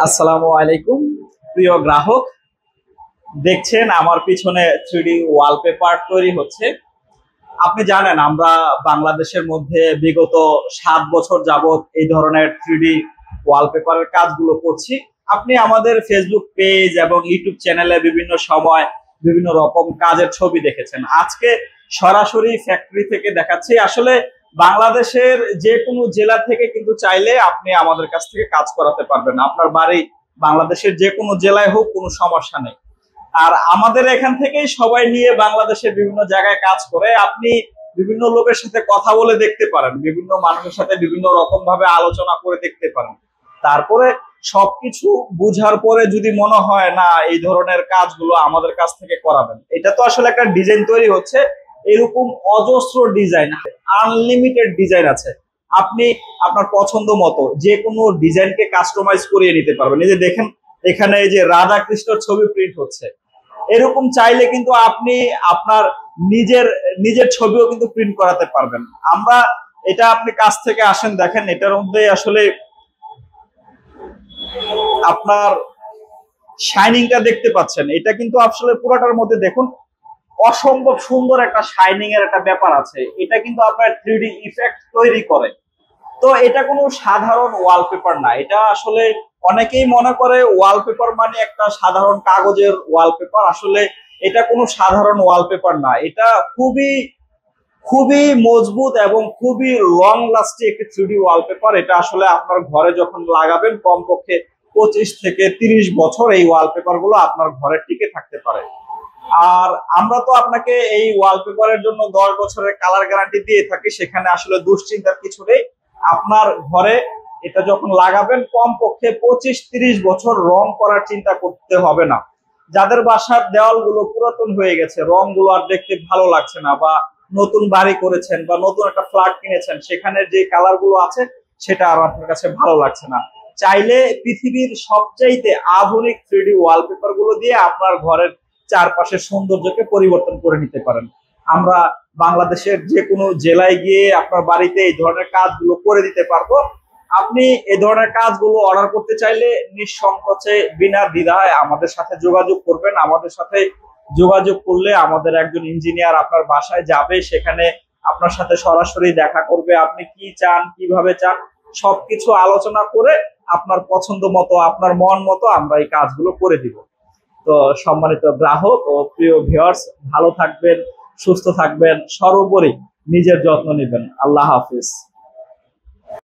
আসসালামু আলাইকুম প্রিয় গ্রাহক, দেখছেন আমার পিছনে 3D ওয়ালপেপার তৈরি হচ্ছে। আপনি জানেন আমরা বাংলাদেশের মধ্যে বিগত 7 বছর যাবত এই ধরনের 3D ওয়ালপেপারের কাজগুলো করছি। আপনি আমাদের ফেসবুক পেজ এবং ইউটিউব চ্যানেলে বিভিন্ন সময় বিভিন্ন রকম কাজের ছবি দেখেছেন। আজকে সরাসরি ফ্যাক্টরি থেকে দেখাচ্ছি। আসলে বাংলাদেশের যে কোনো জেলা থেকে কিন্তু চাইলে আপনি আমাদের কাছ থেকে কাজ করাতে পারবেন। আপনার বাড়ি বাংলাদেশের যে কোনো জেলায় হোক, কোনো সমস্যা নেই। আর আমাদের এখান থেকেই সবাই নিয়ে বাংলাদেশের বিভিন্ন জায়গায় কাজ করে। আপনি বিভিন্ন লোকের সাথে কথা বলে দেখতে পারেন, বিভিন্ন মানুষের সাথে বিভিন্ন রকম ভাবে আলোচনা করে দেখতে পারেন। তারপরে সবকিছু বুঝার পরে যদি মনে হয় না এই ধরনের কাজগুলো আমাদের কাছ থেকে করাবেন, এটা তো আসলে একটা ডিজাইন তৈরি হচ্ছে। এরকম অজস্র ডিজাইন, আনলিমিটেড ডিজাইন আছে। আপনি আপনার পছন্দ মতো যে কোনো ডিজাইনকে কাস্টমাইজ করিয়ে নিতে পারবেন। এই যে দেখেন, এখানে এই যে রাধা কৃষ্ণর ছবি প্রিন্ট হচ্ছে। এরকম চাইলে কিন্তু আপনি আপনার নিজের নিজের ছবিও কিন্তু প্রিন্ট করাতে পারবেন। আমরা এটা, আপনি কাছ থেকে আসেন দেখেন, এটার মধ্যে আসলে আপনার শাইনিংটা দেখতে পাচ্ছেন। এটা কিন্তু আসলে পুরোটার মধ্যে দেখুন অসম্ভব সুন্দর একটা শাইনিং এর একটা ব্যাপার আছে। এটা কিন্তু আপনার 3D ইফেক্ট তৈরি করে। তো এটা কোনো সাধারণ ওয়ালপেপার না। এটা আসলে অনেকেই মনে করে ওয়ালপেপার মানে একটা সাধারণ কাগজের ওয়ালপেপার। আসলে এটা কোনো সাধারণ ওয়ালপেপার না। এটা খুবই খুবই মজবুত এবং খুবই লং লাস্টিং একটি 3D ওয়ালপেপার। এটা আসলে আপনার ঘরে যখন লাগাবেন কমপক্ষে 25 থেকে 30 বছর এই ওয়ালপেপার গুলো আপনার ঘরে টিকে থাকতে পারে। আর আমরা তো আপনাকে এই ওয়ালপেপারের জন্য 10 বছরের কালার গ্যারান্টি দিয়ে থাকি। সেখানে আসলে দুশ্চিন্তার কিছু নেই। আপনার ঘরে এটা যখন লাগাবেন কমপক্ষে 25-30 বছর রং করার চিন্তা করতে হবে না। যাদের বাসার দেওয়ালগুলো পুরাতন হয়ে গেছে, রংগুলো আর দেখতে ভালো লাগছে না, বা নতুন বাড়ি করেছেন বা নতুন একটা ফ্ল্যাট কিনেছেন, সেখানে যে কালার গুলো আছে সেটা আর আপনার কাছে ভালো লাগছে না, চাইলে পৃথিবীর সবচাইতে আধুনিক 3D ওয়ালপেপার গুলো দিয়ে আপনার ঘরের চারপাশের সৌন্দর্যকে পরিবর্তন করে নিতে পারেন। আমরা বাংলাদেশের যে কোনো জেলায় গিয়ে আপনার বাড়িতে এই ধরনের কাজগুলো করে দিতে পারবো। আপনি এই ধরনের কাজগুলো অর্ডার করতে চাইলে নিঃসংকোচে বিনা দ্বিধায় আমাদের সাথে যোগাযোগ করবেন। আমাদের সাথে যোগাযোগ করলে আমাদের একজন ইঞ্জিনিয়ার আপনার বাসায় যাবে, সেখানে আপনার সাথে সরাসরি দেখা করবে। আপনি কি চান, কিভাবে চান, সবকিছু আলোচনা করে আপনার পছন্দ মতো, আপনার মন মতো আমরা এই কাজগুলো করে দিব। তো সম্মানিত গ্রাহক ও প্রিয় ভিউয়ার্স, ভালো থাকবেন, সুস্থ থাকবেন, সর্বোপরি নিজের যত্ন নেবেন। আল্লাহ হাফিজ।